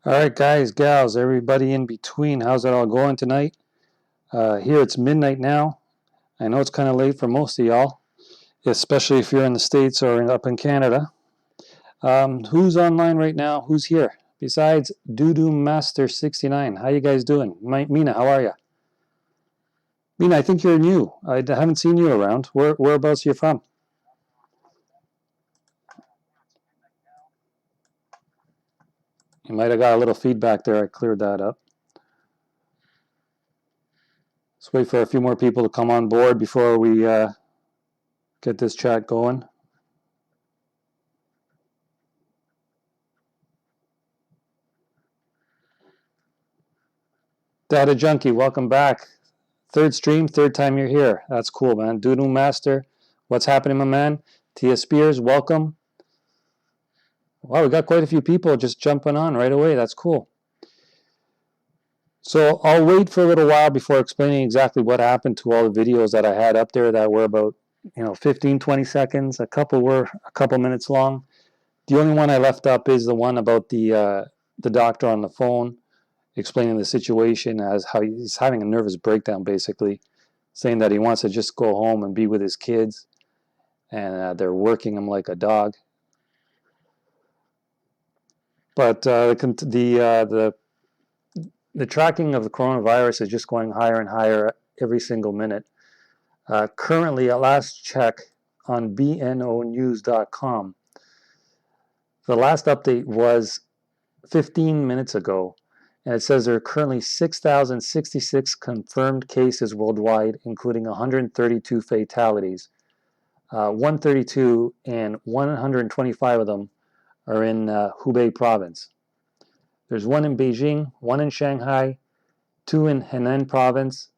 All right, guys, gals, everybody in between, how's it all going tonight? Here it's midnight now. I know it's kind of late for most of y'all, especially if you're in the States or up in Canada. Who's online right now? Who's here? Besides Doodoo Master 69. How you guys doing? Mina, how are you? Mina, I think you're new. I haven't seen you around. Whereabouts are you from? You might have got a little feedback there. I cleared that up. Let's wait for a few more people to come on board before we get this chat going. Data Junkie, welcome back. Third stream, third time you're here. That's cool, man. Doodoo Master, what's happening, my man? Tia Spears, welcome. Wow, we got quite a few people just jumping on right away. That's cool. So I'll wait for a little while before explaining exactly what happened to all the videos that I had up there that were about 15, 20 seconds. A couple were a couple minutes long. The only one I left up is the one about the doctor on the phone explaining the situation as how he's having a nervous breakdown, basically, saying that he wants to just go home and be with his kids, and they're working him like a dog. But the tracking of the coronavirus is just going higher and higher every single minute. Currently, at last check on bnonews.com, the last update was 15 minutes ago, and it says there are currently 6,066 confirmed cases worldwide, including 132 fatalities. 132 and 125 of them are in Hubei province. There's one in Beijing, one in Shanghai, two in Henan province,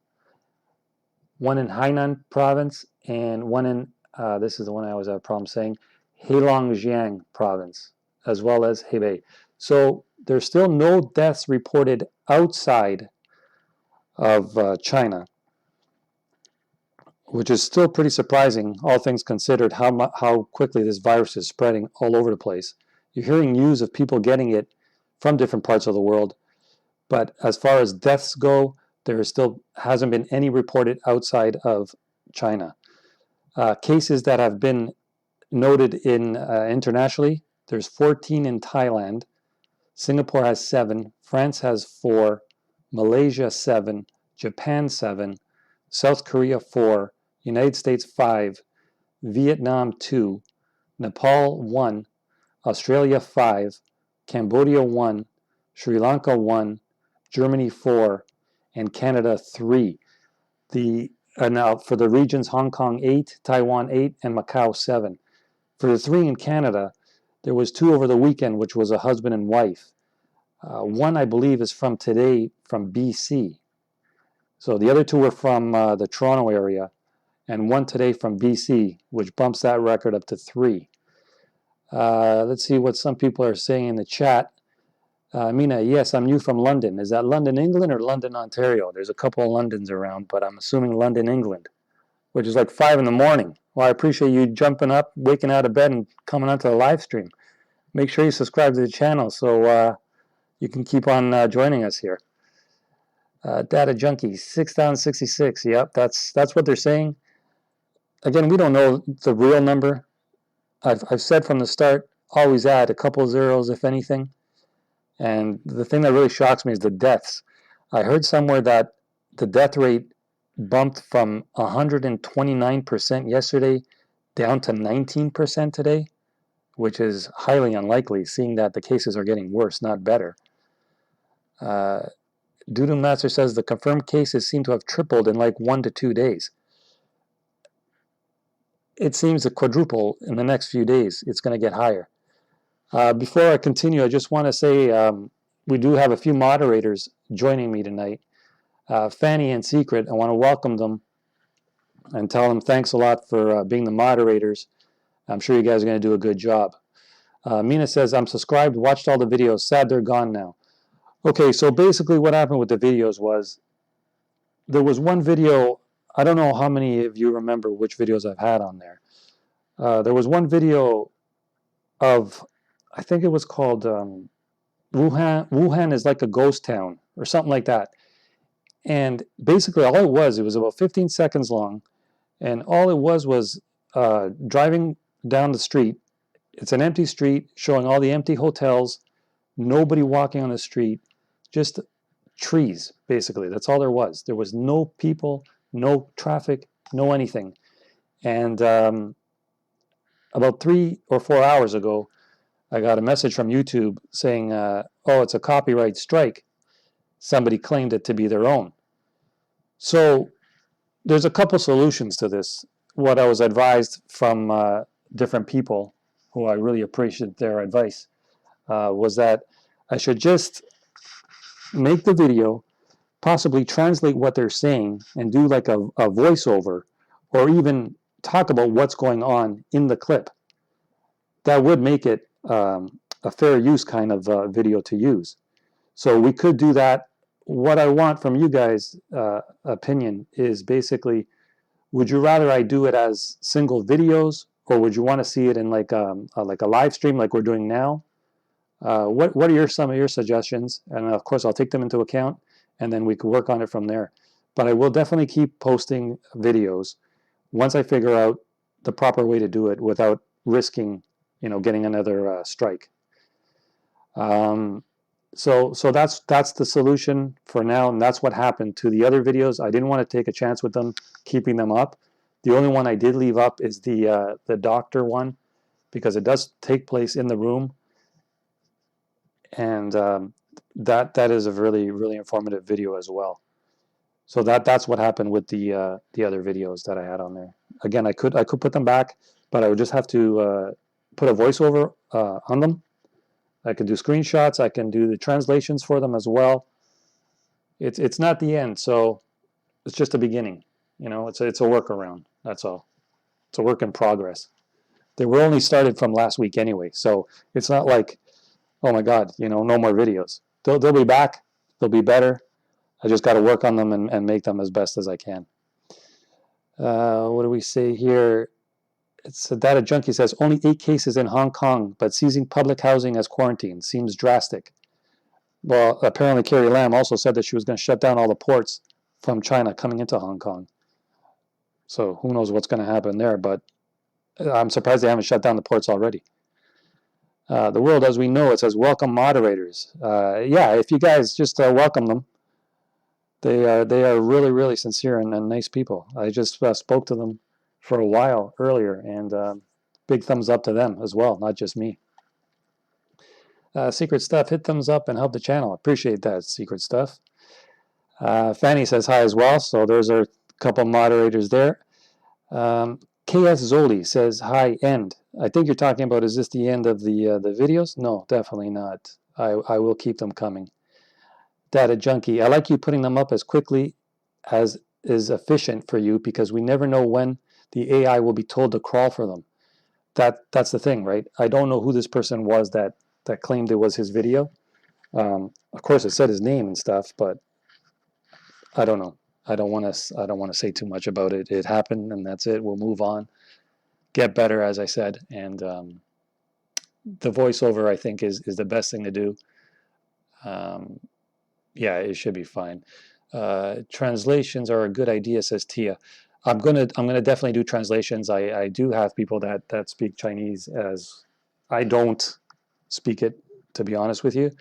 one in Hainan province, and one in, this is the one I always have a problem saying, Heilongjiang province, as well as Hebei. So there's still no deaths reported outside of China, which is still pretty surprising, all things considered, how quickly this virus is spreading all over the place. You're hearing news of people getting it from different parts of the world, but as far as deaths go, there still hasn't been any reported outside of China. Cases that have been noted in internationally, there's 14 in Thailand, Singapore has 7, France has 4, Malaysia 7, Japan 7, South Korea 4, United States 5, Vietnam 2, Nepal 1, Australia 5, Cambodia 1, Sri Lanka 1, Germany 4, and Canada 3. Now for the regions, Hong Kong 8, Taiwan 8, and Macau 7. For the 3 in Canada, there was 2 over the weekend, which was a husband and wife. One, I believe, is from today from BC. So the other 2 were from the Toronto area, and one today from BC, which bumps that record up to 3. Let's see what some people are saying in the chat. Mina, yes, I'm new from London. Is that London, England, or London, Ontario? There's a couple of Londons around, but I'm assuming London, England, which is like 5 in the morning. Well, I appreciate you jumping up, waking out of bed, and coming onto the live stream. Make sure you subscribe to the channel so you can keep on joining us here. Data Junkie, 6,066. Yep, that's what they're saying. Again, we don't know the real number. I've said from the start, always add a couple zeros, if anything. And the thing that really shocks me is the deaths. I heard somewhere that the death rate bumped from 129% yesterday down to 19% today, which is highly unlikely, seeing that the cases are getting worse, not better. Doodoo Master says the confirmed cases seem to have tripled in like 1 to 2 days. It seems to quadruple in the next few days. It's going to get higher. Before I continue, I just want to say we do have a few moderators joining me tonight. Fanny and Secret, I want to welcome them and tell them thanks a lot for being the moderators. I'm sure you guys are going to do a good job. Mina says, I'm subscribed, watched all the videos. Sad they're gone now. Okay, so basically what happened with the videos was there was one video, I don't know how many of you remember which videos I've had on there. There was one video of, I think it was called Wuhan is like a ghost town or something like that. And basically, all it was about 15 seconds long, and all it was driving down the street. It's an empty street showing all the empty hotels, nobody walking on the street, just trees, basically. That's all there was. There was no people, no traffic, no anything. And about 3 or 4 hours ago, I got a message from YouTube saying, oh, it's a copyright strike. Somebody claimed it to be their own. So there's a couple solutions to this. What I was advised from different people who I really appreciate their advice was that I should just make the video, possibly translate what they're saying, and do like a voiceover, or even talk about what's going on in the clip. That would make it a fair use kind of video to use. So we could do that. What I want from you guys' opinion is basically, would you rather I do it as single videos, or would you want to see it in like a live stream like we're doing now? What are some of your suggestions? And of course, I'll take them into account, and then we can work on it from there. But I will definitely keep posting videos once I figure out the proper way to do it without risking, getting another strike. So that's the solution for now, and that's what happened to the other videos. I didn't want to take a chance with them, keeping them up. The only one I did leave up is the doctor one, because it does take place in the room, and that is a really, really informative video as well. So that's what happened with the other videos that I had on there. Again, I could put them back, but I would just have to put a voiceover on them. I can do screenshots. I can do the translations for them as well. It's not the end, so it's just a beginning. It's a workaround. That's all. It's a work in progress. They were only started from last week anyway, so it's not like, oh my God, no more videos. They'll be back. They'll be better. I just got to work on them and make them as best as I can. What do we say here? It's a data junkie says only 8 cases in Hong Kong, but seizing public housing as quarantine seems drastic. Well, apparently Carrie Lam also said that she was going to shut down all the ports from China coming into Hong Kong. So who knows what's going to happen there, but I'm surprised they haven't shut down the ports already. The world as we know it says welcome moderators. Yeah, if you guys just welcome them. They are really, really sincere and nice people. I just spoke to them for a while earlier, and big thumbs up to them as well, not just me. Secret Stuff, hit thumbs up and help the channel. Appreciate that, Secret Stuff. Fanny says hi as well, so there's a couple moderators there. KS Zoli says hi, end. I think you're talking about, is this the end of the videos? No, definitely not. I will keep them coming. Data Junkie, I like you putting them up as quickly as is efficient for you, because we never know when the AI will be told to crawl for them. That's the thing, right? I don't know who this person was that claimed it was his video. Of course, it said his name and stuff, but I don't know. I don't want to say too much about it. It happened, and that's it. We'll move on, get better, as I said, and the voiceover, I think, is the best thing to do. Yeah, it should be fine. Translations are a good idea, says Tia. I'm gonna definitely do translations. I do have people that speak Chinese, as I don't speak it, to be honest with you,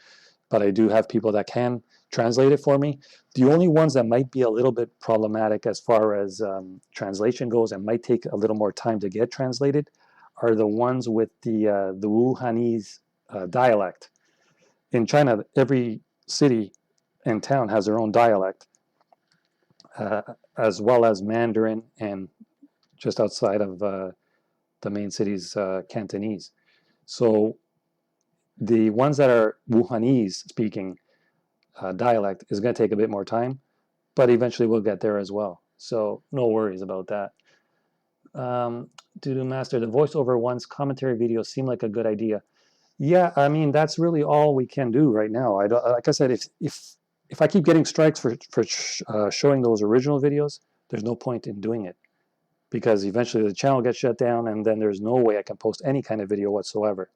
but I do have people that can translate it for me. The only ones that might be a little bit problematic as far as translation goes and might take a little more time to get translated are the ones with the Wuhanese dialect. In China, every city and town has their own dialect, as well as Mandarin, and just outside of the main cities, Cantonese. So the ones that are Wuhanese speaking dialect is going to take a bit more time, but eventually we'll get there as well. So no worries about that. Doodoo Master, the voiceover ones commentary videos seem like a good idea. Yeah, I mean, that's really all we can do right now. I don't, like I said, if I keep getting strikes for showing those original videos, there's no point in doing it, because eventually the channel gets shut down, and then there's no way I can post any kind of video whatsoever.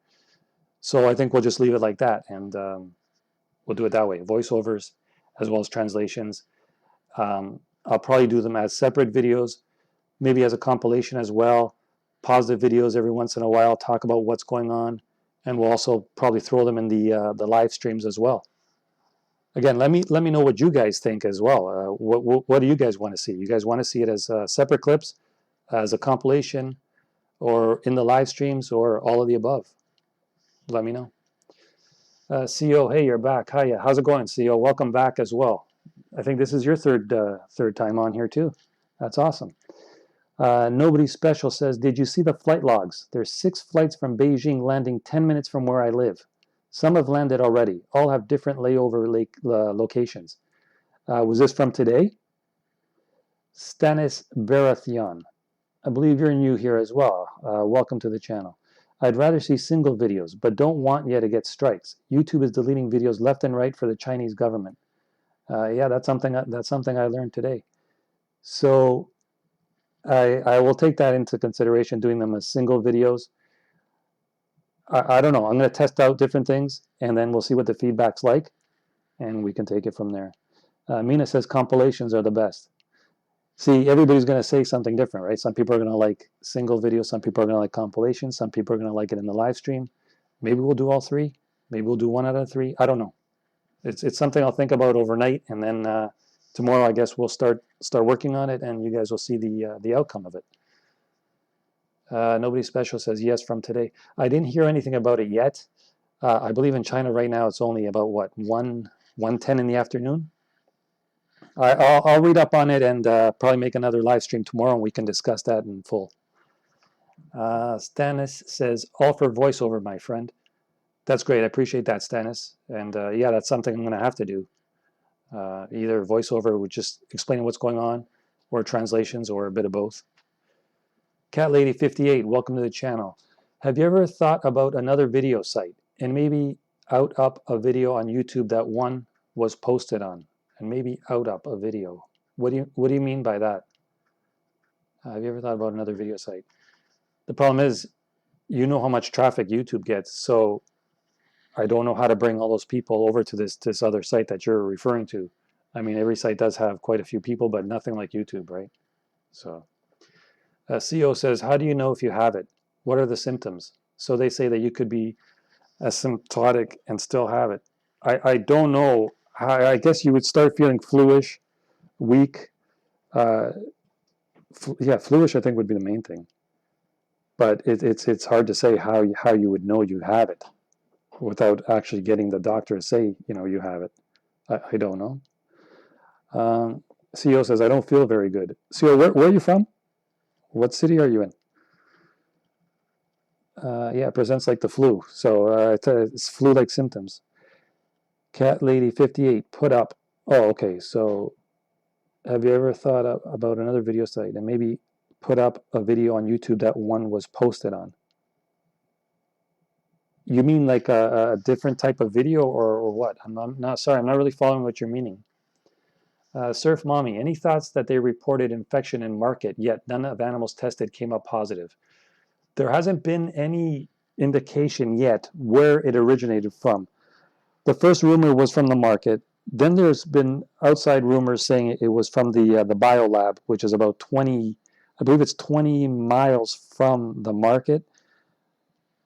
So I think we'll just leave it like that, and We'll do it that way, voiceovers as well as translations. I'll probably do them as separate videos, maybe as a compilation as well. Pause the videos every once in a while, talk about what's going on, and we'll also probably throw them in the live streams as well. Again, let me know what you guys think as well. What do you guys want to see? You guys want to see it as separate clips, as a compilation, or in the live streams, or all of the above? Let me know. CO, hey, you're back. Hiya. How's it going, CO? Welcome back as well. I think this is your third time on here too. That's awesome. Nobody Special says, did you see the flight logs? There's 6 flights from Beijing landing 10 minutes from where I live. Some have landed already. All have different layover locations. Was this from today? Stanis Baratheon. I believe you're new here as well. Welcome to the channel. I'd rather see single videos, but don't want you to get strikes. YouTube is deleting videos left and right for the Chinese government. Yeah, that's something I learned today. So I will take that into consideration, doing them as single videos. I don't know. I'm going to test out different things, and then we'll see what the feedback's like, and we can take it from there. Mina says compilations are the best. See, everybody's going to say something different, right? Some people are going to like single videos. Some people are going to like compilations. Some people are going to like it in the live stream. Maybe we'll do all 3. Maybe we'll do 1 out of 3. I don't know. It's something I'll think about overnight, and then tomorrow I guess we'll start working on it, and you guys will see the outcome of it. Nobody Special says yes from today. I didn't hear anything about it yet. I believe in China right now it's only about what 1:10 in the afternoon. I'll read up on it and probably make another live stream tomorrow, and we can discuss that in full. Stanis says, all for voiceover, my friend. That's great. I appreciate that, Stanis. And yeah, that's something I'm going to have to do. Either voiceover with just explaining what's going on, or translations, or a bit of both. Cat Lady 58, welcome to the channel. Have you ever thought about another video site and maybe up a video on YouTube that one was posted on? And maybe up a video. What do you mean by that? Have you ever thought about another video site? The problem is, you know how much traffic YouTube gets, so I don't know how to bring all those people over to this other site that you're referring to. I mean, every site does have quite a few people, but nothing like YouTube, right? So, CO says, how do you know if you have it? What are the symptoms? So they say that you could be asymptomatic and still have it. I don't know. I guess you would start feeling fluish, weak. Yeah, fluish I think would be the main thing. But it's hard to say how you would know you have it without actually getting the doctor to say, you have it. I don't know. CEO says, I don't feel very good. CEO, where are you from? What city are you in? Yeah, it presents like the flu. So it's flu-like symptoms. Cat Lady 58, put up. Oh, okay. So have you ever thought about another video site and maybe put up a video on YouTube that one was posted on? You mean like a different type of video or what? I'm not sorry. I'm not really following what you're meaning. Surf Mommy, any thoughts that they reported infection in market, yet none of animals tested came up positive? There hasn't been any indication yet where it originated from. The first rumor was from the market. Then there's been outside rumors saying it was from the biolab, which is about 20, I believe it's 20 miles from the market.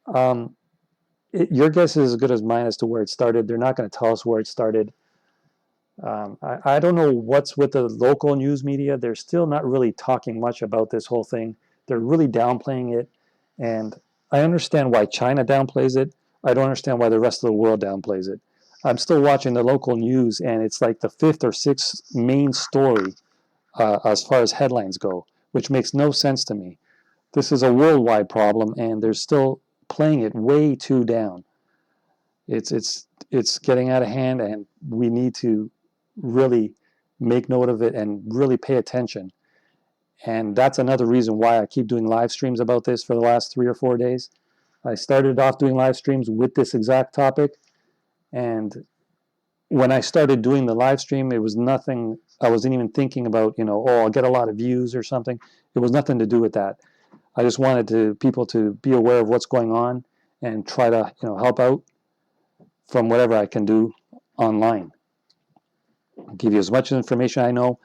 Your guess is as good as mine as to where it started. They're not going to tell us where it started. I don't know what's with the local news media. They're still not really talking much about this whole thing. They're really downplaying it. And I understand why China downplays it. I don't understand why the rest of the world downplays it. I'm still watching the local news, and it's like the 5th or 6th main story as far as headlines go, which makes no sense to me. This is a worldwide problem, and they're still playing it way too down. It's getting out of hand, and we need to really make note of it and really pay attention. And that's another reason why I keep doing live streams about this for the last 3 or 4 days. I started off doing live streams with this exact topic, and when I started doing the live stream, it was nothing, I wasn't even thinking about, I'll get a lot of views or something. It was nothing to do with that. I just wanted people to be aware of what's going on and try to, help out from whatever I can do online. I'll give you as much information I know.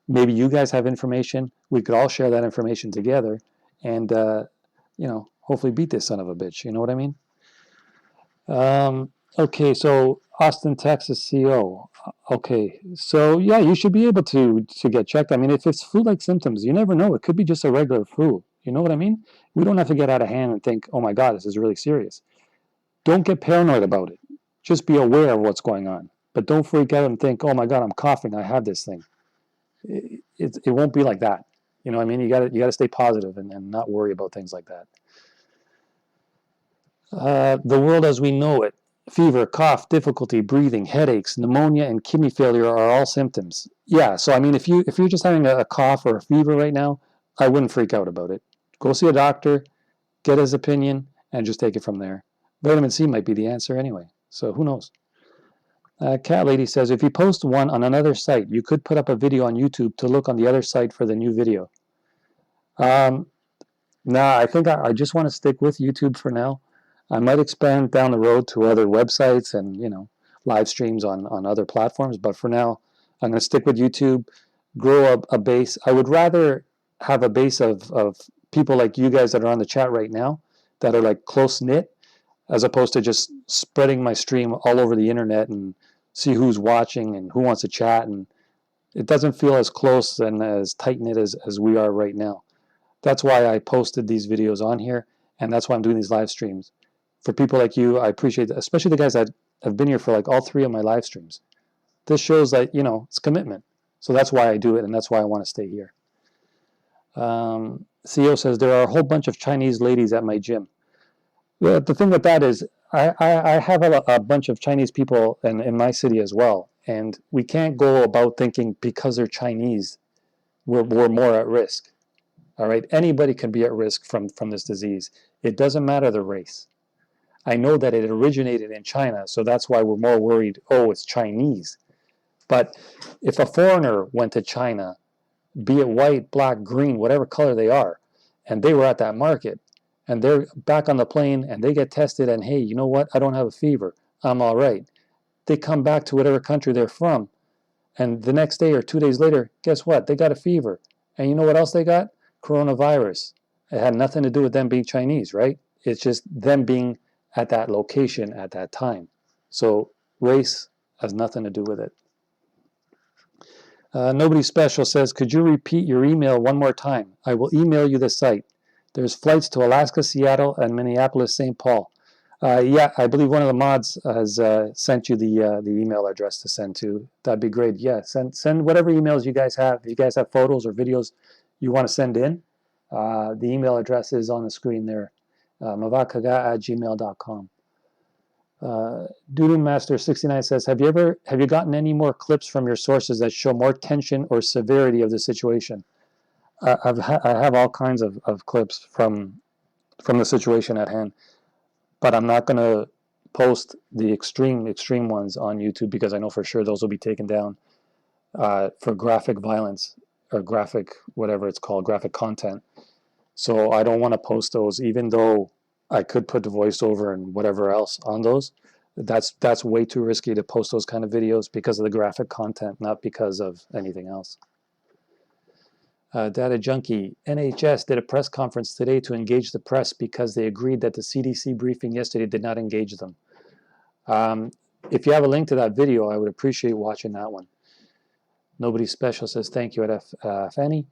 Maybe you guys have information. We could all share that information together and, hopefully beat this son of a bitch. You know what I mean? Okay, so Austin, Texas CO. Okay, so yeah, you should be able to get checked. I mean, if it's flu-like symptoms, you never know. It could be just a regular flu. You know what I mean? We don't have to get out of hand and think, oh my God, this is really serious. Don't get paranoid about it. Just be aware of what's going on. But don't freak out and think, oh my God, I'm coughing. I have this thing. It won't be like that. You know what I mean? You gotta stay positive and not worry about things like that. The world as we know it. Fever, cough, difficulty breathing, headaches, pneumonia, and kidney failure are all symptoms. Yeah, so I mean, if you're just having a cough or a fever right now, I wouldn't freak out about it. Go see a doctor, get his opinion, and just take it from there. Vitamin C might be the answer anyway, so who knows? Cat Lady says, if you post one on another site, you could put up a video on YouTube to look on the other site for the new video. Nah, I think I just want to stick with YouTube for now. I might expand down the road to other websites and, live streams on other platforms. But for now, I'm going to stick with YouTube, grow a base. I would rather have a base of people like you guys that are on the chat right now that are like close knit, as opposed to just spreading my stream all over the internet and see who's watching and who wants to chat. And it doesn't feel as close and as tight knit as we are right now. That's why I posted these videos on here, and that's why I'm doing these live streams. For people like you, I appreciate that, especially the guys that have been here for like all 3 of my live streams. This shows that, it's commitment. So that's why I do it, and that's why I want to stay here. CEO says, there are a whole bunch of Chinese ladies at my gym. The thing with that is, I have a bunch of Chinese people in my city as well, and we can't go about thinking because they're Chinese, we're more at risk. All right, anybody can be at risk from this disease. It doesn't matter the race. I know that it originated in China, so that's why we're more worried, oh, it's Chinese. But if a foreigner went to China, be it white, black, green, whatever color they are, and they were at that market, and they're back on the plane, and they get tested, and hey, you know what? I don't have a fever. I'm all right. They come back to whatever country they're from, and the next day or 2 days later, guess what? They got a fever. And you know what else they got? Coronavirus. It had nothing to do with them being Chinese, right? It's just them being at that location at that time. So race has nothing to do with it. Nobody Special says, could you repeat your email one more time? I will email you the site. There's flights to Alaska, Seattle, and Minneapolis, St. Paul. Yeah, I believe one of the mods has sent you the email address to send to. That'd be great. Yeah, send whatever emails you guys have. If you guys have photos or videos you want to send in, the email address is on the screen there, mavakaga@gmail.com. Doodoo-master69 says, have you gotten any more clips from your sources that show more tension or severity of the situation? I have all kinds of clips from the situation at hand, but I'm not going to post the extreme ones on YouTube because I know for sure those will be taken down for graphic violence or graphic, whatever it's called, graphic content. So I don't want to post those, even though I could put the voiceover and whatever else on those. That's way too risky to post those kind of videos because of the graphic content, not because of anything else. Data Junkie, NHS did a press conference today to engage the press because they agreed that the CDC briefing yesterday did not engage them. If you have a link to that video, I would appreciate watching that one. Nobody Special says, thank you at Fanny.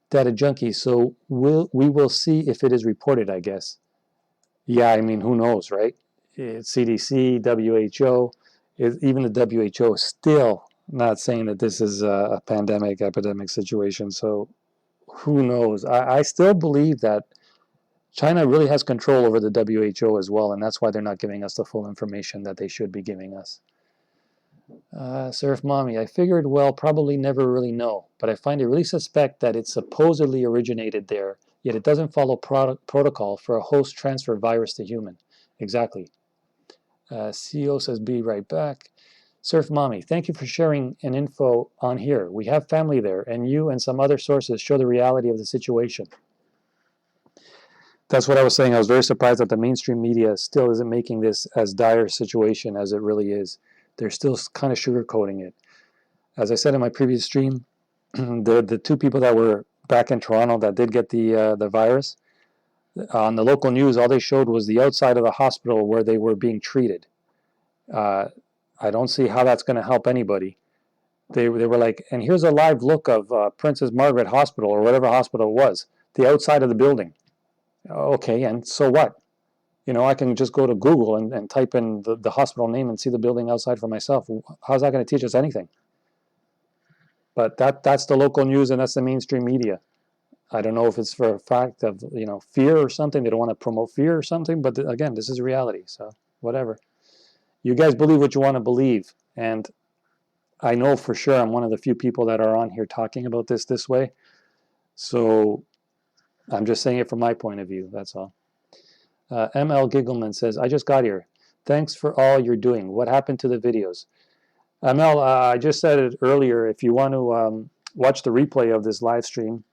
Data Junkie, so we will see if it is reported, I guess. Yeah, I mean, who knows, right? It's CDC, WHO, even the WHO is still not saying that this is a pandemic, epidemic situation. So who knows? I still believe that China really has control over the WHO as well, and that's why they're not giving us the full information that they should be giving us. Surf Mommy, I figured, well, probably never really know, but I find it really suspect that it supposedly originated there, yet it doesn't follow protocol for a host transfer virus to human. Exactly. CEO says, be right back. Surf Mommy, thank you for sharing an info on here. We have family there, and you and some other sources show the reality of the situation. That's what I was saying. I was very surprised that the mainstream media still isn't making this as dire a situation as it really is. They're still kind of sugarcoating it. As I said in my previous stream, the two people that were back in Toronto that did get the virus, on the local news, all they showed was the outside of the hospital where they were being treated. I don't see how that's going to help anybody. They were like, and here's a live look of Princess Margaret Hospital or whatever hospital it was, the outside of the building. Okay, and so what? You know, I can just go to Google and type in the hospital name and see the building outside for myself. How's that going to teach us anything? But that's the local news and that's the mainstream media. I don't know if it's for a fact of, you know, fear or something. They don't want to promote fear or something. But again, this is reality. So whatever. You guys believe what you want to believe. And I know for sure I'm one of the few people that are on here talking about this way. So I'm just saying it from my point of view. That's all. ML Giggleman says, I just got here. Thanks for all you're doing. What happened to the videos? ML, I just said it earlier. If you want to watch the replay of this live stream,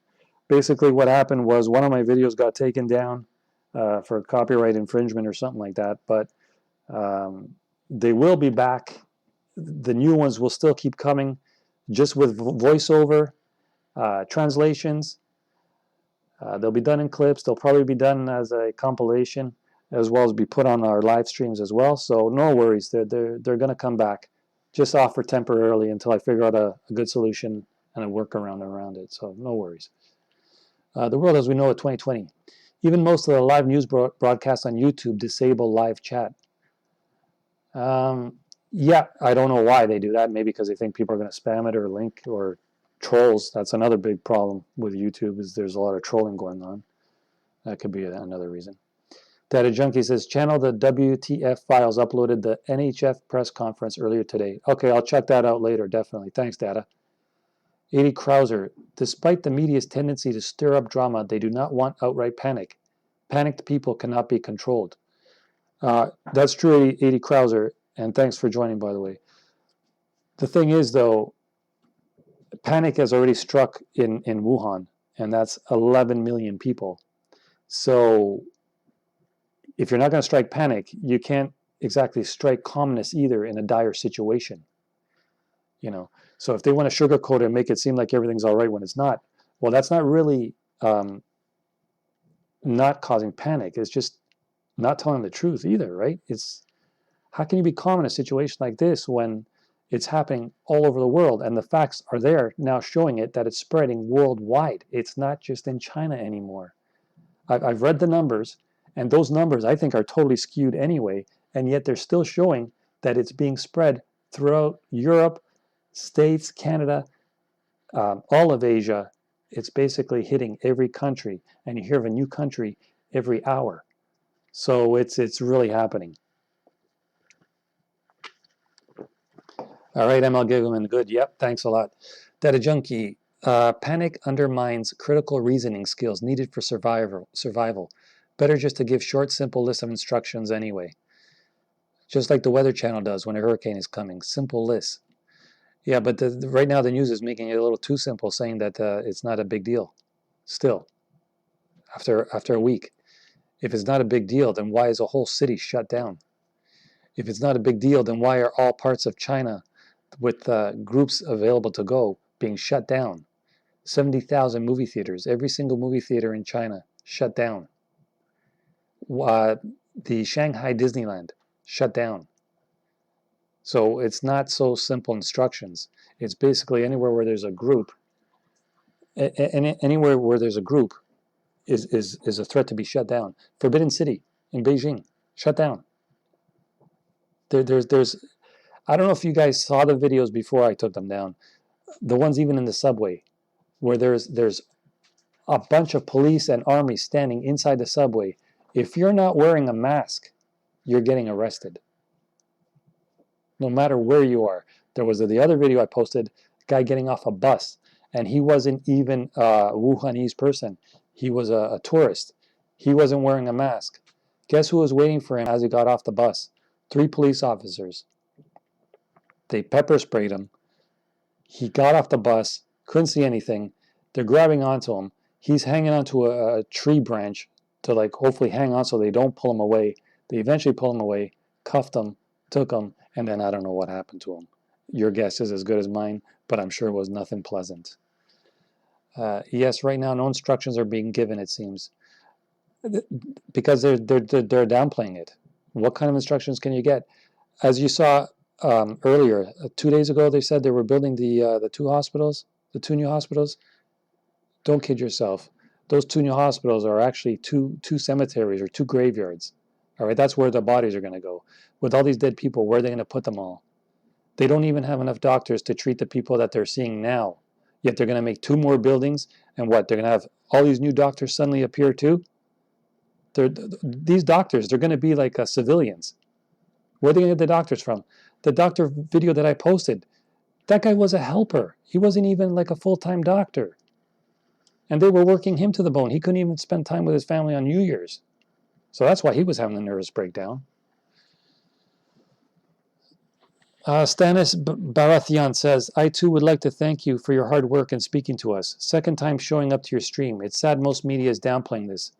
basically what happened was one of my videos got taken down for copyright infringement or something like that. But they will be back. The new ones will still keep coming, just with voiceover, translations. They'll be done in clips. They'll probably be done as a compilation, as well as be put on our live streams as well. So no worries. They're going to come back. Just offer temporarily until I figure out a good solution and a workaround around it. So no worries. The world as we know it, 2020. Even most of the live news broadcasts on YouTube disable live chat. Yeah, I don't know why they do that. Maybe because they think people are going to spam it or link or trolls. That's another big problem with YouTube, is there's a lot of trolling going on. That could be another reason. Data Junkie says, channel the WTF files, uploaded the NHF press conference earlier today. Okay, I'll check that out later, definitely. Thanks, Data. 80 Krauser, despite the media's tendency to stir up drama, they do not want outright panic. Panicked people cannot be controlled. That's true, 80 Krauser, and thanks for joining, by the way. The thing is, though, panic has already struck in Wuhan, and that's 11 million people. So if you're not going to strike panic, you can't exactly strike calmness either in a dire situation. You know, so if they want to sugarcoat it and make it seem like everything's all right when it's not, well, that's not really not causing panic. It's just not telling the truth either, right? It's, how can you be calm in a situation like this when it's happening all over the world and the facts are there now showing it that it's spreading worldwide? It's not just in China anymore. I've read the numbers, and those numbers I think are totally skewed anyway, and yet they're still showing that it's being spread throughout Europe, States, Canada, all of Asia. It's basically hitting every country, and you hear of a new country every hour. So it's really happening. All right, ML Giggleman, good. Yep, thanks a lot. Data Junkie, panic undermines critical reasoning skills needed for survival. Better just to give short, simple list of instructions anyway. Just like the Weather Channel does when a hurricane is coming. Simple list. Yeah, but right now the news is making it a little too simple, saying that it's not a big deal. Still, after a week. If it's not a big deal, then why is a whole city shut down? If it's not a big deal, then why are all parts of China with groups available to go being shut down? 70,000 movie theaters, every single movie theater in China shut down. The Shanghai Disneyland shut down. So it's not so simple instructions. It's basically anywhere where there's a group, anywhere where there's a group is a threat to be shut down. Forbidden City in Beijing, shut down. There's I don't know if you guys saw the videos before I took them down. The ones even in the subway, where there's a bunch of police and army standing inside the subway. If you're not wearing a mask, you're getting arrested. No matter where you are. There was the other video I posted, a guy getting off a bus, and he wasn't even a Wuhanese person. He was a tourist. He wasn't wearing a mask. Guess who was waiting for him as he got off the bus? 3 police officers. They pepper sprayed him. He got off the bus, couldn't see anything. They're grabbing onto him. He's hanging onto a tree branch to like hopefully hang on so they don't pull him away. They eventually pull him away, cuffed him, took him, and then I don't know what happened to him. Your guess is as good as mine, but I'm sure it was nothing pleasant. Yes, right now no instructions are being given, it seems, because they're downplaying it. What kind of instructions can you get? As you saw earlier, 2 days ago, they said they were building the two hospitals, the two new hospitals. Don't kid yourself. Those two new hospitals are actually two cemeteries or two graveyards. All right, that's where the bodies are going to go. With all these dead people, where are they going to put them all? They don't even have enough doctors to treat the people that they're seeing now. Yet they're going to make two more buildings, and what? They're going to have all these new doctors suddenly appear too? These doctors, they're going to be like civilians. Where are they going to get the doctors from? The doctor video that I posted, that guy was a helper. He wasn't even like a full-time doctor. And they were working him to the bone. He couldn't even spend time with his family on New Year's. So that's why he was having a nervous breakdown. Stanis Baratheon says, I too would like to thank you for your hard work in speaking to us. Second time showing up to your stream. It's sad most media is downplaying this.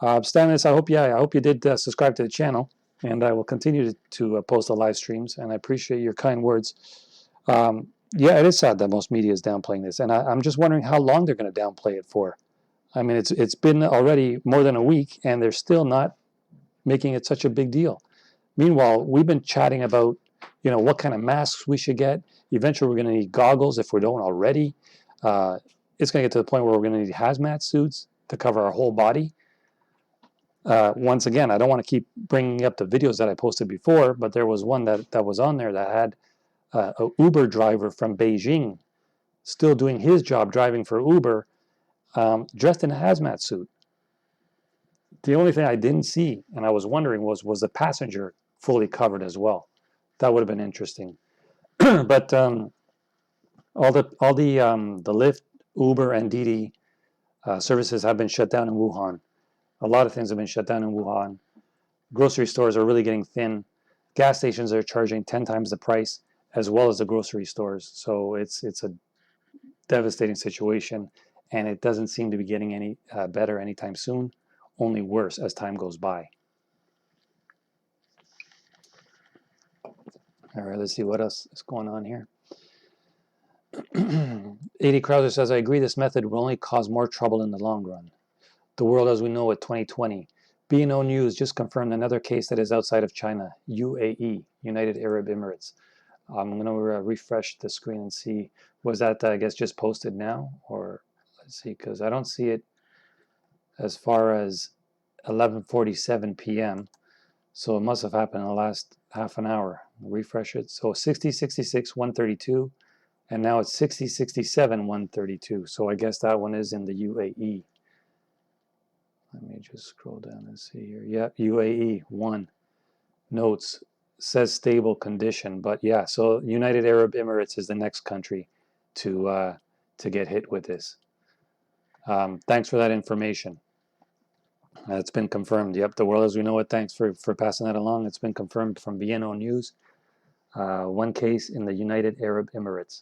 Stanis, I hope you did subscribe to the channel, and I will continue to post the live streams, and I appreciate your kind words. Yeah, it is sad that most media is downplaying this, and I'm just wondering how long they're going to downplay it for. I mean, it's been already more than a week, and they're still not making it such a big deal. Meanwhile, we've been chatting about, what kind of masks we should get. Eventually, we're going to need goggles if we don't already. It's going to get to the point where we're going to need hazmat suits to cover our whole body. Once again, I don't want to keep bringing up the videos that I posted before, but there was one that was on there that had an Uber driver from Beijing still doing his job driving for Uber, dressed in a hazmat suit. The only thing I didn't see, and I was wondering, was the passenger fully covered as well. That would have been interesting. But all the Lyft, Uber, and Didi services have been shut down in Wuhan. A lot of things have been shut down in Wuhan. Grocery stores are really getting thin. Gas stations are charging 10 times the price, as well as the grocery stores. So it's a devastating situation, and it doesn't seem to be getting any better anytime soon, only worse as time goes by. All right, let's see what else is going on here. 80 Krauser says, I agree this method will only cause more trouble in the long run. The world as we know it, 2020. B&O News just confirmed another case that is outside of China, UAE, United Arab Emirates. I'm going to refresh the screen and see, was that, I guess, just posted now? Or let's see, because I don't see it as far as 11:47 p.m. So it must have happened in the last half an hour. Refresh it. So 6066 132, and now it's 6067 132. So I guess that one is in the UAE. Let me just scroll down and see here. Yeah, UAE 1. Notes says stable condition, but yeah. So United Arab Emirates is the next country to get hit with this. Thanks for that information. It's been confirmed. Yep, the world as we know it. Thanks for passing that along. It's been confirmed from B&O News. One case in the United Arab Emirates.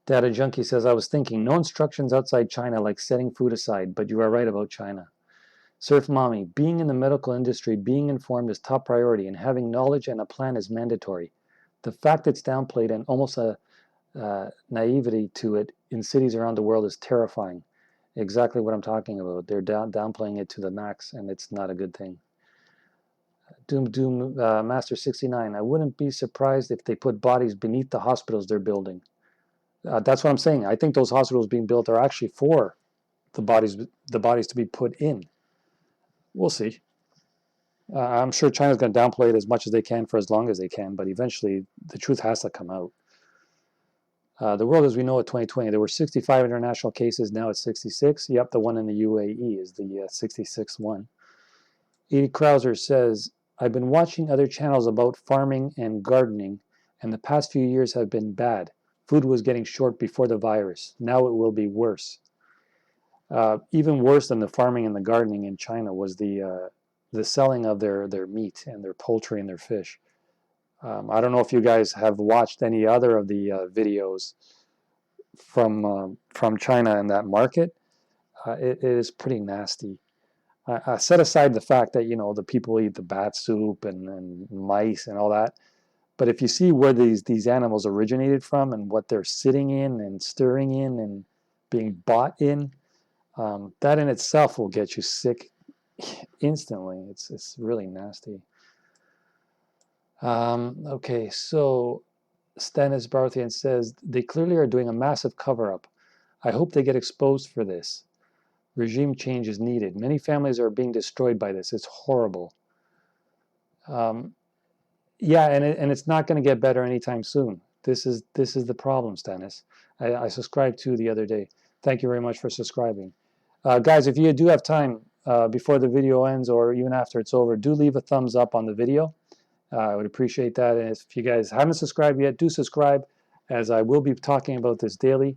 Data Junkie says, I was thinking, no instructions outside China like setting food aside, but you are right about China. Surf Mommy, being in the medical industry, being informed is top priority, and having knowledge and a plan is mandatory. The fact it's downplayed and almost a naivety to it in cities around the world is terrifying. Exactly what I'm talking about. They're downplaying it to the max, and it's not a good thing. Doom Master 69, I wouldn't be surprised if they put bodies beneath the hospitals they're building. That's what I'm saying. I think those hospitals being built are actually for the bodies to be put in. We'll see. I'm sure China's going to downplay it as much as they can for as long as they can, but eventually the truth has to come out. The world as we know it, 2020, there were 65 international cases. Now it's 66. Yep, the one in the UAE is the 66th one. Edie Krauser says, I've been watching other channels about farming and gardening, and the past few years have been bad. Food was getting short before the virus. Now it will be worse. Even worse than the farming and the gardening in China was the selling of their meat and their poultry and their fish. I don't know if you guys have watched any other of the videos from China in that market. It is pretty nasty. Set aside the fact that the people eat the bat soup and mice and all that. But if you see where these animals originated from and what they're sitting in and stirring in and being bought in, that in itself will get you sick instantly. It's really nasty. Okay, so Stanis Barthian says, they clearly are doing a massive cover-up. I hope they get exposed for this. Regime change is needed. Many families are being destroyed by this. It's horrible. Yeah, and it's not going to get better anytime soon. This is the problem, Stanis. I subscribed to the other day. Thank you very much for subscribing. Guys, if you do have time before the video ends or even after it's over, do leave a thumbs up on the video. I would appreciate that. And if you guys haven't subscribed yet, do subscribe, as I will be talking about this daily.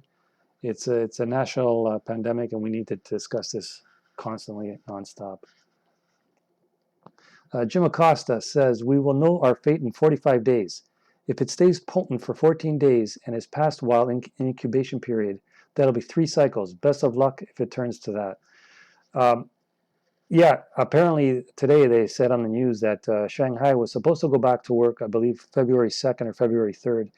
It's a national pandemic, and we need to discuss this constantly, nonstop. Jim Acosta says, we will know our fate in 45 days. If it stays potent for 14 days and is passed while in incubation period, that'll be 3 cycles. Best of luck if it turns to that. Yeah, apparently today they said on the news that Shanghai was supposed to go back to work, I believe, February 2nd or February 3rd,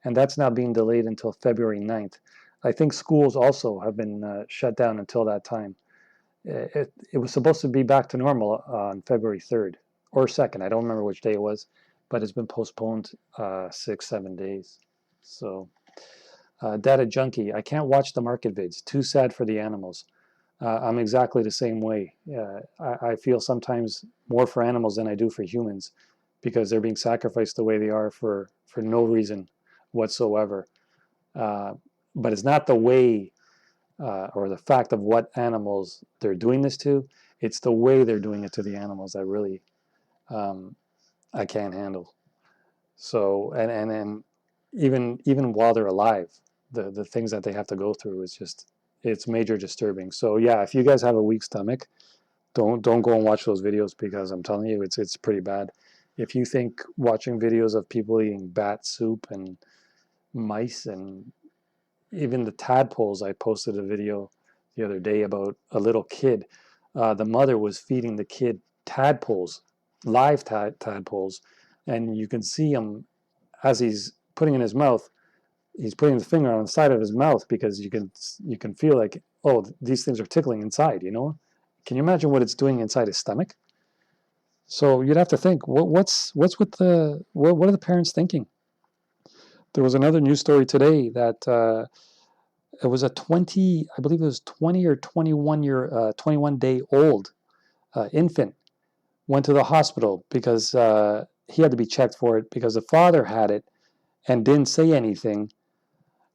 and that's now being delayed until February 9th. I think schools also have been shut down until that time. It was supposed to be back to normal on February 3rd or 2nd. I don't remember which day it was, but it's been postponed 6-7 days. So, Data Junkie, I can't watch the market vids. Too sad for the animals. I'm exactly the same way. I feel sometimes more for animals than I do for humans because they're being sacrificed the way they are for no reason whatsoever. But it's not the way or the fact of what animals they're doing this to. It's the way they're doing it to the animals that really I can't handle. So, and even while they're alive, the things that they have to go through is just, it's major disturbing. So yeah, if you guys have a weak stomach, don't go and watch those videos, because I'm telling you, it's pretty bad. If you think watching videos of people eating bat soup and mice and even the tadpoles, I posted a video the other day about a little kid. The mother was feeding the kid tadpoles, live tadpoles, and you can see him as he's putting in his mouth. He's putting the finger on the side of his mouth because you can feel like, oh, these things are tickling inside. You know, can you imagine what it's doing inside his stomach? So you'd have to think, what's with the what are the parents thinking? There was another news story today that it was a 20, I believe it was 20 or 21 day old infant went to the hospital because he had to be checked for it because the father had it and didn't say anything.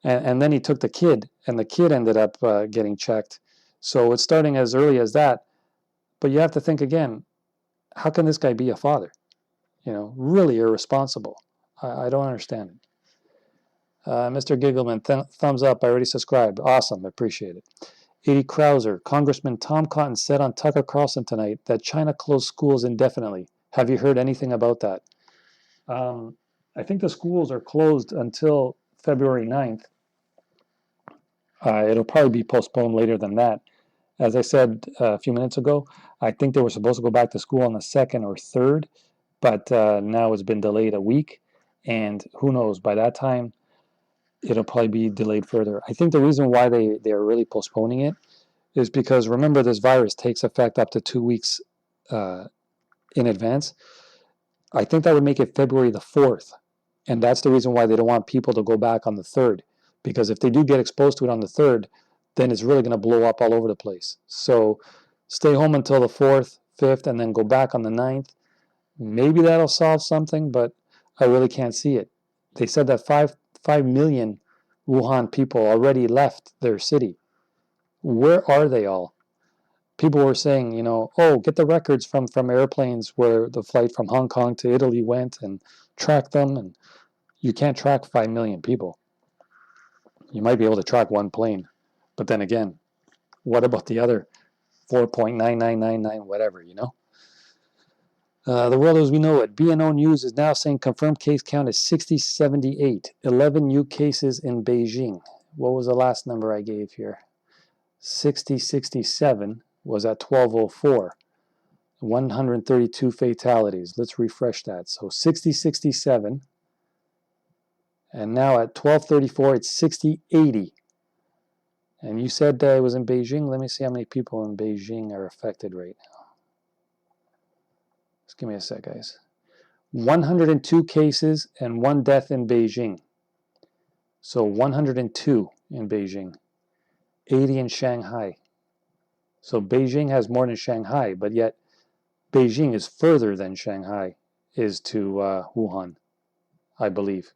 And then he took the kid, and the kid ended up getting checked. So it's starting as early as that. But you have to think again, how can this guy be a father? You know, really irresponsible. I don't understand it. Mr. Giggleman, thumbs up. I already subscribed. Awesome. Appreciate it. Edie Krauser, Congressman Tom Cotton said on Tucker Carlson tonight that China closed schools indefinitely. Have you heard anything about that? I think the schools are closed until February 9th. It'll probably be postponed later than that. As I said a few minutes ago, I think they were supposed to go back to school on the 2nd or 3rd, but now it's been delayed a week, and who knows, by that time, it'll probably be delayed further. I think the reason why they are really postponing it is because, remember, this virus takes effect up to 2 weeks in advance. I think that would make it February the 4th, and that's the reason why they don't want people to go back on the 3rd, because if they do get exposed to it on the 3rd, then it's really going to blow up all over the place. So stay home until the 4th, 5th, and then go back on the 9th. Maybe that'll solve something, but I really can't see it. They said that 5 million Wuhan people already left their city. Where are they all? People were saying, you know, oh, get the records from airplanes where the flight from Hong Kong to Italy went and track them. And you can't track 5 million people. You might be able to track one plane. But then again, what about the other 4.9999, whatever, you know? The world as we know it. BNO News is now saying confirmed case count is 6078. 11 new cases in Beijing. What was the last number I gave here? 6067 was at 1204. 132 fatalities. Let's refresh that. So 6067 And now at 12:34, it's 6080. And you said it was in Beijing. Let me see how many people in Beijing are affected right now. Just give me a sec, guys. 102 cases and 1 death in Beijing. So 102 in Beijing, 80 in Shanghai. So Beijing has more than Shanghai, but yet Beijing is further than Shanghai is to Wuhan, I believe.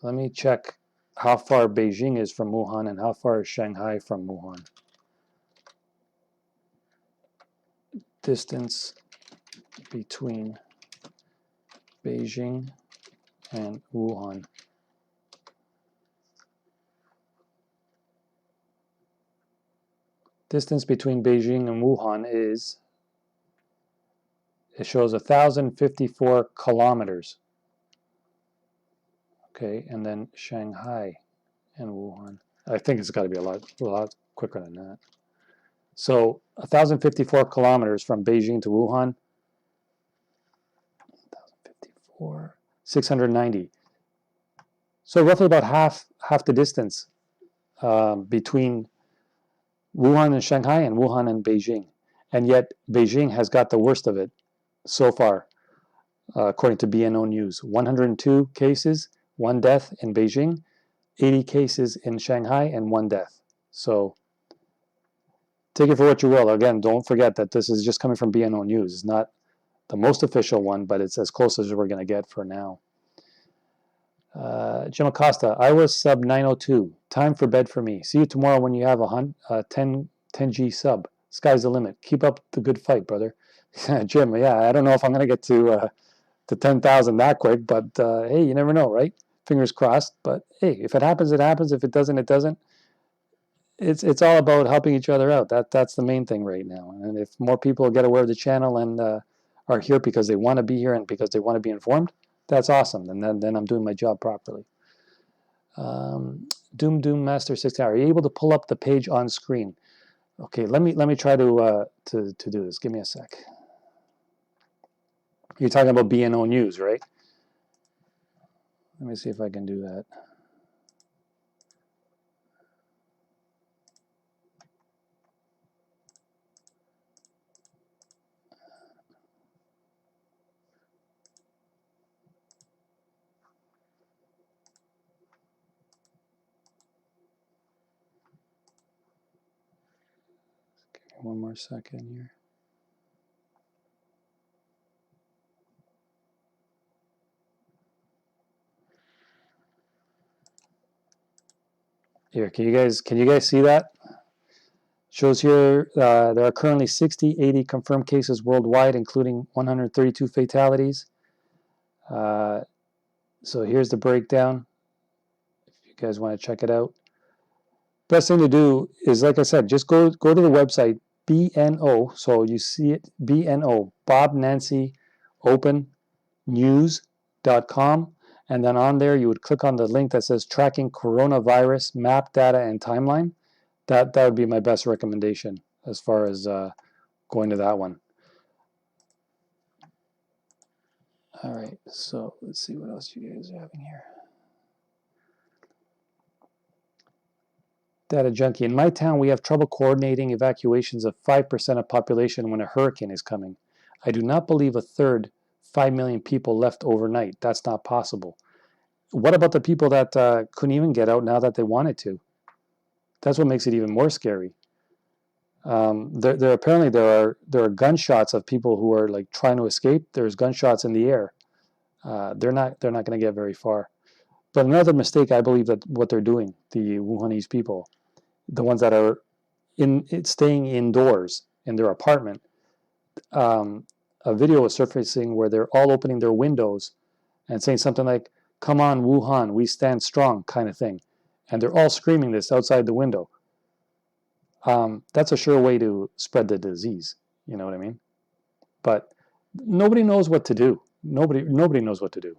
Let me check how far Beijing is from Wuhan and how far is Shanghai from Wuhan. Distance between Beijing and Wuhan. Distance between Beijing and Wuhan is, it shows 1,054 kilometers. Okay, and then Shanghai and Wuhan. I think it's got to be a lot quicker than that. So 1,054 kilometers from Beijing to Wuhan. 1,054, 690. So roughly about half the distance between Wuhan and Shanghai and Wuhan and Beijing. And yet Beijing has got the worst of it so far, according to BNO News. 102 cases, 1 death in Beijing, 80 cases in Shanghai, and 1 death. So take it for what you will. Again, don't forget that this is just coming from BNO News. It's not the most official one, but it's as close as we're going to get for now. Jim Acosta, I was sub 902. Time for bed for me. See you tomorrow when you have a 10G sub. Sky's the limit. Keep up the good fight, brother. Jim, yeah, I don't know if I'm going to get to 10,000 that quick, but hey, you never know, right? Fingers crossed. But hey, if it happens, it happens. If it doesn't, it doesn't. It's all about helping each other out. That's the main thing right now. And if more people get aware of the channel and are here because they want to be here and because they want to be informed, that's awesome. And then I'm doing my job properly. Doom Master 6 Hour. Are you able to pull up the page on screen? Okay, let me try to do this. Give me a sec. You're talking about BNO News, right? Let me see if I can do that. Give me one more second here. Here, can you guys see that? Shows here there are currently 80 confirmed cases worldwide, including 132 fatalities. So here's the breakdown. If you guys want to check it out. Best thing to do is, like I said, just go to the website BNO. So you see it, BNO, Bob Nancy Open News.com. And then on there, you would click on the link that says Tracking Coronavirus Map Data and Timeline. That would be my best recommendation as far as going to that one. All right, so let's see what else you guys are having here. Data Junkie. In my town, we have trouble coordinating evacuations of 5% of population when a hurricane is coming. I do not believe a third, 5 million people left overnight. That's not possible. What about the people that couldn't even get out now that they wanted to? That's what makes it even more scary. Apparently there are gunshots of people who are like trying to escape. There's gunshots in the air. They're not going to get very far. But another mistake, I believe, that what they're doing, the Wuhanese people, the ones that are staying indoors in their apartment, a video was surfacing where they're all opening their windows and saying something like, "Come on, Wuhan, we stand strong," kind of thing. And they're all screaming this outside the window. That's a sure way to spread the disease. You know what I mean? But nobody knows what to do. Nobody knows what to do.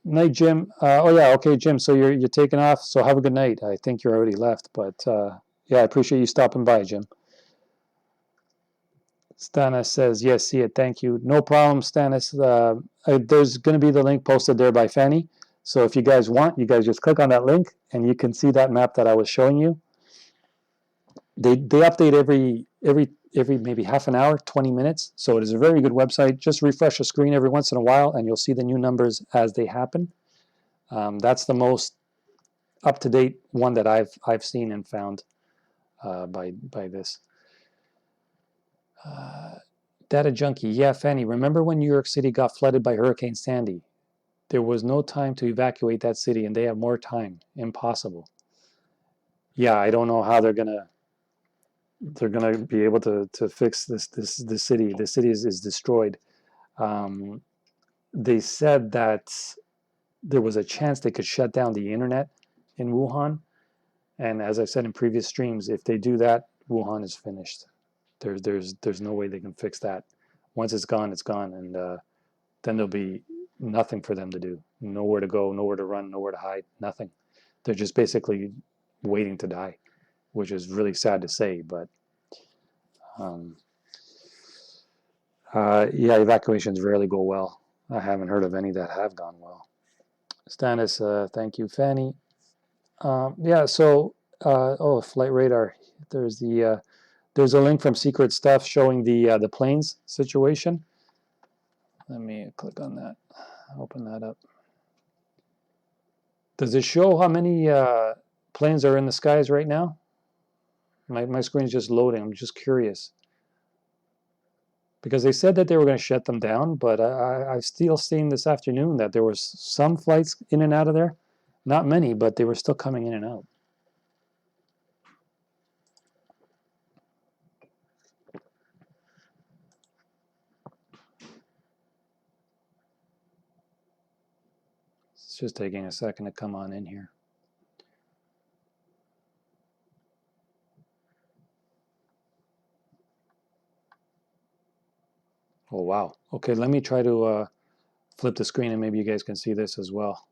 Night, Jim. Oh yeah, okay, Jim. So you're taking off. So have a good night. I think you're already left, but yeah, I appreciate you stopping by, Jim. Stanis says, yes, see it, thank you. No problem, Stanis. There's going to be the link posted there by Fanny. So if you guys want, you guys just click on that link and you can see that map that I was showing you. They update every maybe half an hour, 20 minutes. So it is a very good website. Just refresh the screen every once in a while and you'll see the new numbers as they happen. That's the most up-to-date one that I've seen and found by this. Data junkie, yeah, Fanny. Remember when New York City got flooded by Hurricane Sandy? There was no time to evacuate that city, and they have more time. Impossible. Yeah, I don't know how they're gonna be able to fix this city. The city is destroyed. They said that there was a chance they could shut down the internet in Wuhan, and as I said in previous streams, if they do that, Wuhan is finished. There's no way they can fix that. Once it's gone, and then there'll be nothing for them to do. Nowhere to go, nowhere to run, nowhere to hide, nothing. They're just basically waiting to die, which is really sad to say, but yeah, evacuations rarely go well. I haven't heard of any that have gone well. Stanis, thank you, Fanny. Yeah, so oh, flight radar. There's a link from Secret Stuff showing the planes situation. Let me click on that. Open that up. Does it show how many planes are in the skies right now? My screen is just loading. I'm just curious. Because they said that they were going to shut them down, but I've still seen this afternoon that there was some flights in and out of there. Not many, but they were still coming in and out. It's just taking a second to come on in here. Oh, wow. Okay, let me try to flip the screen and maybe you guys can see this as well.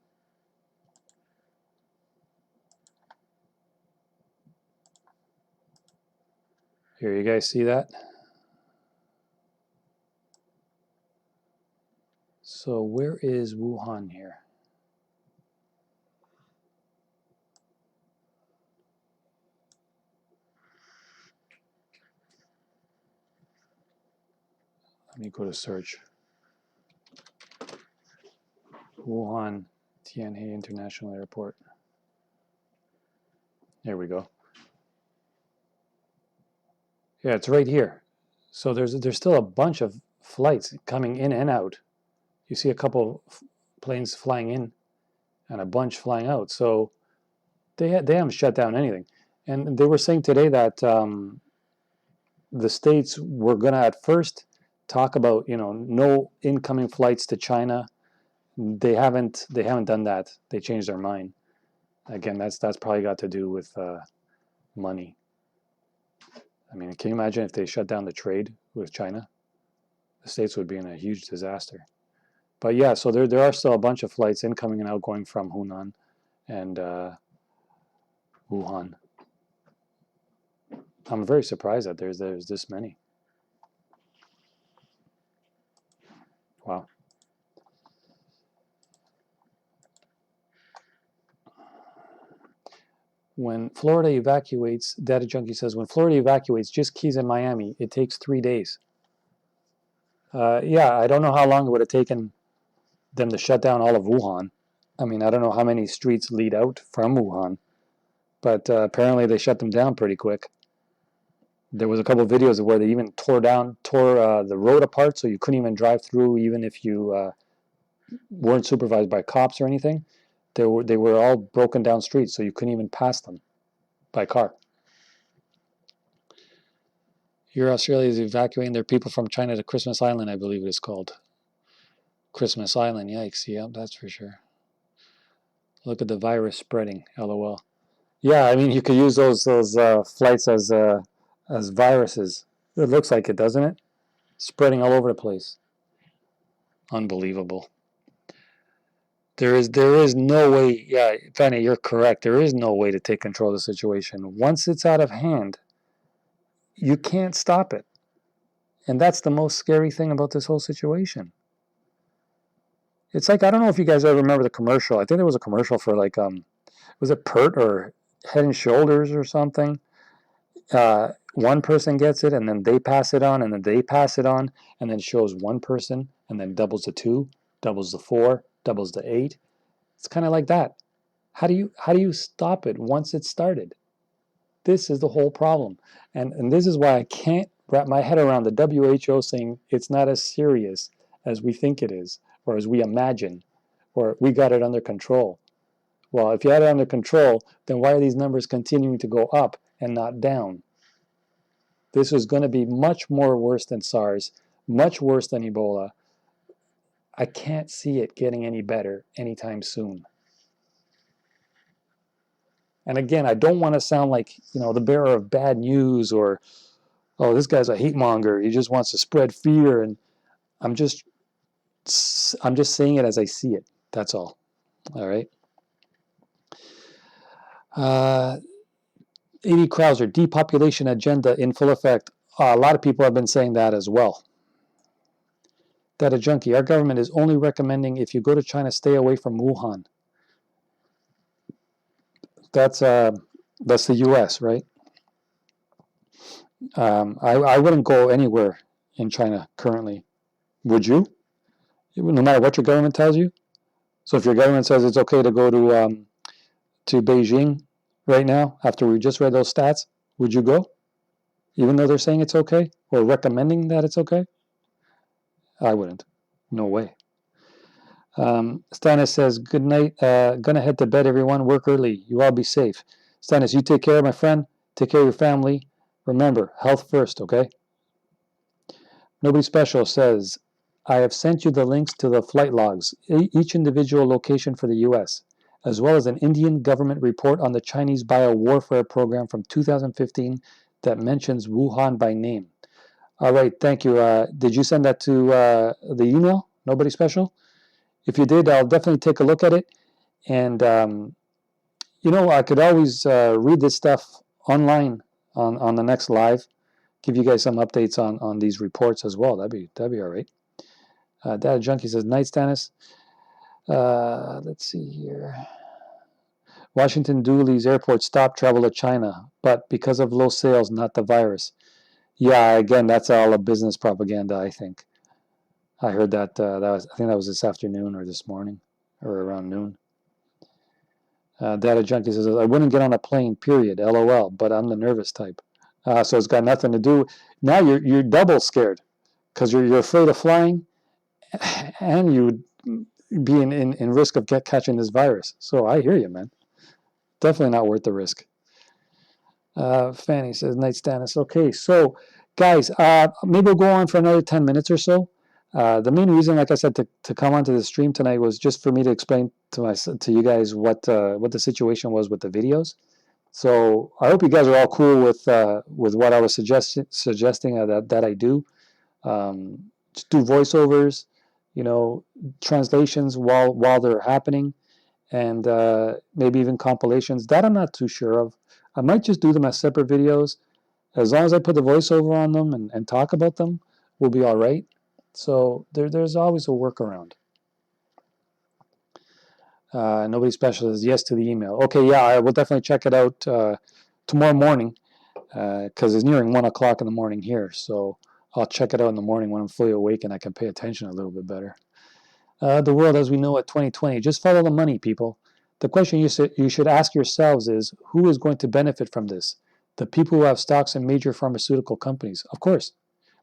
Here, you guys see that? So where is Wuhan here? Let me go to search. Wuhan, Tianhe International Airport. There we go. Yeah, it's right here. So there's still a bunch of flights coming in and out. You see a couple planes flying in and a bunch flying out. So they haven't shut down anything. And they were saying today that the states were going to at first talk about, no incoming flights to China. They haven't done that. They changed their mind. Again, that's probably got to do with money. I mean, can you imagine if they shut down the trade with China? The states would be in a huge disaster. But yeah, so there are still a bunch of flights incoming and outgoing from Hunan and Wuhan. I'm very surprised that there's this many. Wow. When Florida evacuates, Data Junkie says, when Florida evacuates just Keys and Miami, it takes 3 days. Yeah, I don't know how long it would have taken them to shut down all of Wuhan. I mean, I don't know how many streets lead out from Wuhan, but apparently they shut them down pretty quick. There was a couple of videos where they even tore the road apart, so you couldn't even drive through, even if you weren't supervised by cops or anything. They were all broken down streets, so you couldn't even pass them by car. Here, Australia is evacuating their people from China to Christmas Island, I believe it is called. Christmas Island, yikes, yeah, that's for sure. Look at the virus spreading, LOL. Yeah, I mean, you could use those flights as viruses. It looks like it, doesn't it? Spreading all over the place. Unbelievable. There is no way. Yeah, Fanny, you're correct. There is no way to take control of the situation. Once it's out of hand, you can't stop it. And that's the most scary thing about this whole situation. It's like, I don't know if you guys ever remember the commercial. I think there was a commercial for like, was it Pert or Head and Shoulders or something? One person gets it, and then they pass it on, and then they pass it on, and then shows one person, and then doubles the 2, doubles the 4, doubles the 8. It's kind of like that. How do you stop it once it's started? This is the whole problem, and this is why I can't wrap my head around the WHO saying it's not as serious as we think it is, or as we imagine, or we got it under control. Well, if you had it under control, then why are these numbers continuing to go up and not down? This is going to be much more worse than SARS, much worse than Ebola. I can't see it getting any better anytime soon. And again, I don't want to sound like, the bearer of bad news, or, oh, this guy's a hate monger. He just wants to spread fear. And I'm just saying it as I see it. That's all. All right. A.D. Krauser, depopulation agenda in full effect. A lot of people have been saying that as well. Data junkie, our government is only recommending if you go to China, stay away from Wuhan. That's the U.S., right? I wouldn't go anywhere in China currently. Would you? No matter what your government tells you? So if your government says it's okay to go to Beijing right now, after we just read those stats, would you go? Even though they're saying it's okay, or recommending that it's okay? I wouldn't. No way. Stannis says, good night. Gonna head to bed, everyone. Work early. You all be safe. Stannis, you take care, my friend. Take care of your family. Remember, health first, okay? Nobody Special says, I have sent you the links to the flight logs, each individual location for the U.S., as well as an Indian government report on the Chinese biowarfare program from 2015 that mentions Wuhan by name. All right, thank you. Did you send that to the email, Nobody Special? If you did, I'll definitely take a look at it. And, I could always read this stuff online on the next live. Give you guys some updates on these reports as well. That'd be all right. Data Junkie says, night, Stannis. Let's see here. Washington Dooley's airport stopped travel to China, but because of low sales, not the virus. Yeah, again, that's all a business propaganda, I think. I heard that. I think that was this afternoon or this morning, or around noon. Data Junkie says, I wouldn't get on a plane, period, LOL, but I'm the nervous type. So it's got nothing to do. Now you're double scared because you're afraid of flying and you would be in risk of catching this virus. So I hear you, man. Definitely not worth the risk. Fanny says, night, Stannis. Okay, so guys, maybe we'll go on for another 10 minutes or so. The main reason, like I said, to come onto the stream tonight was just for me to explain to you guys what the situation was with the videos. So I hope you guys are all cool with what I was suggesting that I do. Just do voiceovers, translations while they're happening, and maybe even compilations. That I'm not too sure of. I might just do them as separate videos. As long as I put the voiceover on them and talk about them, we'll be all right. So there's always a workaround. Nobody Special says yes to the email. Okay, yeah, I will definitely check it out tomorrow morning because it's nearing 1 o'clock in the morning here. So I'll check it out in the morning when I'm fully awake and I can pay attention a little bit better. The world as we know it, 2020. Just follow the money, people. The question you should ask yourselves is, who is going to benefit from this? The people who have stocks in major pharmaceutical companies. Of course.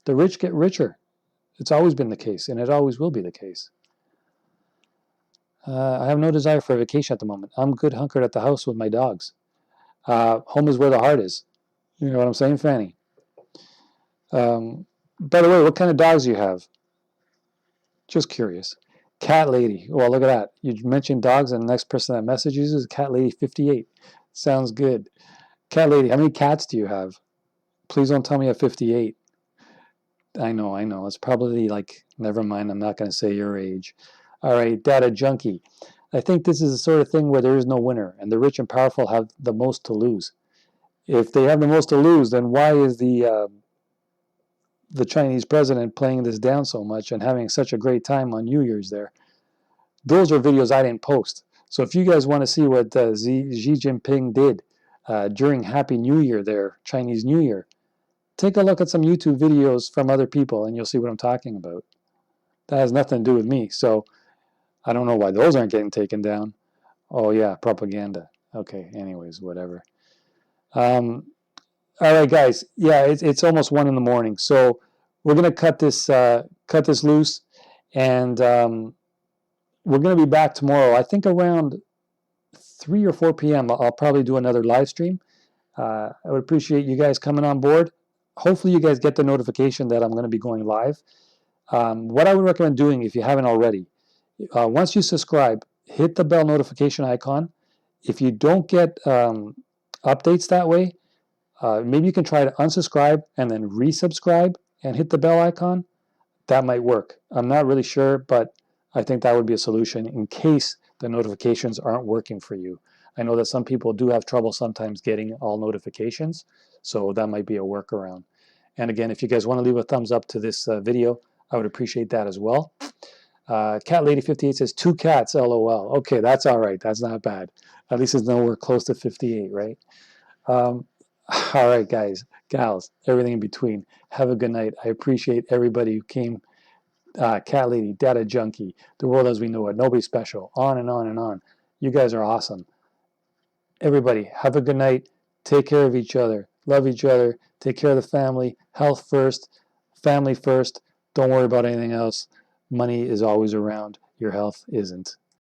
The rich get richer. It's always been the case, and it always will be the case. I have no desire for a vacation at the moment. I'm good hunkered at the house with my dogs. Home is where the heart is. You know what I'm saying, Fanny? By the way, what kind of dogs do you have? Just curious. Cat Lady. Well, look at that. You mentioned dogs, and the next person that messages is Cat Lady 58. Sounds good. Cat Lady, how many cats do you have? Please don't tell me you have 58. I know. It's probably like, never mind, I'm not going to say your age. All right, Data Junkie. I think this is the sort of thing where there is no winner, and the rich and powerful have the most to lose. If they have the most to lose, then why is the the Chinese president playing this down so much and having such a great time on New Year's there. Those are videos I didn't post. So if you guys want to see what Xi Jinping did during Happy New Year there, Chinese New Year, take a look at some YouTube videos from other people and you'll see what I'm talking about. That has nothing to do with me. So I don't know why those aren't getting taken down. Oh yeah, propaganda. Okay, anyways, whatever. All right, guys. Yeah, it's almost 1 in the morning, so we're gonna cut this loose, and we're gonna be back tomorrow. I think around 3 or 4 p.m. I'll probably do another live stream. I would appreciate you guys coming on board. Hopefully, you guys get the notification that I'm going to be going live. What I would recommend doing, if you haven't already, once you subscribe, hit the bell notification icon. If you don't get updates that way, maybe you can try to unsubscribe and then resubscribe and hit the bell icon. That might work. I'm not really sure, but I think that would be a solution in case the notifications aren't working for you. I know that some people do have trouble sometimes getting all notifications, so that might be a workaround. And again, if you guys want to leave a thumbs up to this video, I would appreciate that as well. Cat Lady 58 says 2 cats, LOL. Okay, that's all right. That's not bad. At least it's nowhere close to 58, right? All right, guys, gals, everything in between. Have a good night. I appreciate everybody who came. Cat Lady, Data Junkie, The World as We Know It, Nobody Special, on and on and on. You guys are awesome. Everybody, have a good night. Take care of each other. Love each other. Take care of the family. Health first. Family first. Don't worry about anything else. Money is always around. Your health isn't.